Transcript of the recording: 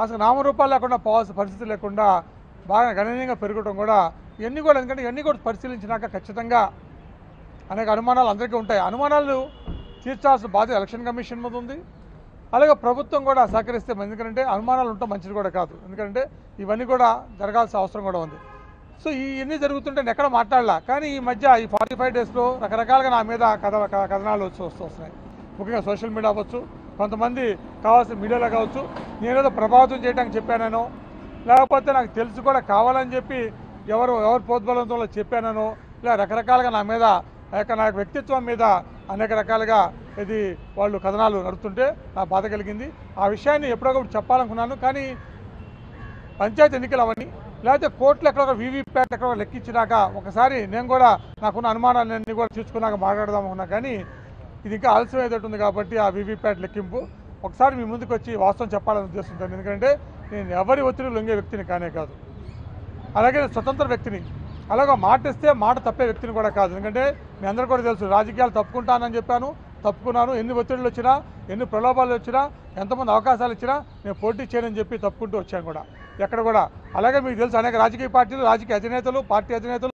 అసలు నామరూపాలు లేకుండా పోవాల్సిన పరిస్థితి లేకుండా బాగా గణనీయంగా పెరగడం కూడా ఇవన్నీ కూడా ఎందుకంటే ఇవన్నీ కూడా పరిశీలించినాక ఖచ్చితంగా అనేక అనుమానాలు అందరికీ ఉంటాయి. అనుమానాలు తీర్చాల్సిన బాధ్యత ఎలక్షన్ కమిషన్ మీద ఉంది. అలాగే ప్రభుత్వం కూడా సహకరిస్తే ఎందుకంటే అనుమానాలు ఉండటం మంచిది కూడా కాదు. ఎందుకంటే ఇవన్నీ కూడా జరగాల్సిన అవసరం కూడా ఉంది. సో ఇవన్నీ జరుగుతుంటే నేను ఎక్కడ మాట్లాడలా. కానీ ఈ మధ్య ఈ 45 డేస్లో రకరకాలుగా నా మీద కథనాలు వస్తున్నాయి. ముఖ్యంగా సోషల్ మీడియా అవ్వచ్చు, కొంతమంది కావాల్సిన మీడియాలో కావచ్చు, నేనేదో ప్రభావితం చేయడానికి చెప్పానో, లేకపోతే నాకు తెలుసు కూడా కావాలని చెప్పి ఎవరు ప్రోద్బలంతో చెప్పానో, ఇలా రకరకాలుగా నా మీద నా వ్యక్తిత్వం మీద అనేక రకాలుగా ఇది వాళ్ళు కథనాలు నడుపుతుంటే నా బాధ కలిగింది. ఆ విషయాన్ని ఎప్పుడొకప్పుడు చెప్పాలనుకున్నాను. కానీ పంచాయతీ ఎన్నికలు అవన్నీ లేకపోతే కోర్టులు ఎక్కడో వీవీప్యాట్ ఎక్కడో లెక్కించినాక ఒకసారి నేను కూడా నాకున్న అనుమానాలన్నీ కూడా తీసుకున్నాక మాట్లాడదాం అనుకున్నా. కానీ ఇది ఇంకా ఆలస్యం అయ్యేటట్టుంది కాబట్టి ఆ వీవీప్యాట్ లెక్కింపు ఒకసారి మీ ముందుకు వచ్చి వాస్తవం చెప్పాలని ఉద్దేశంతో. ఎందుకంటే నేను ఎవరి ఒత్తిడి లొంగే వ్యక్తిని కానే కాదు, అలాగే స్వతంత్ర వ్యక్తిని, అలాగే మాట ఇస్తే మాట తప్పే వ్యక్తిని కూడా కాదు. ఎందుకంటే మీ అందరూ కూడా తెలుసు, రాజకీయాలు తప్పుకుంటానని చెప్పాను, తప్పుకున్నాను. ఎన్ని ఒత్తిడులు వచ్చినా, ఎన్ని ప్రలోభాలు వచ్చినా, ఎంతమంది అవకాశాలు ఇచ్చినా నేను పోటీ చేయనని చెప్పి తప్పుకుంటూ వచ్చాను కూడా ఎక్కడ కూడా. అలాగే మీకు తెలుసు అనేక రాజకీయ పార్టీలు, రాజకీయ అధినేతలు, పార్టీ అధినేతలు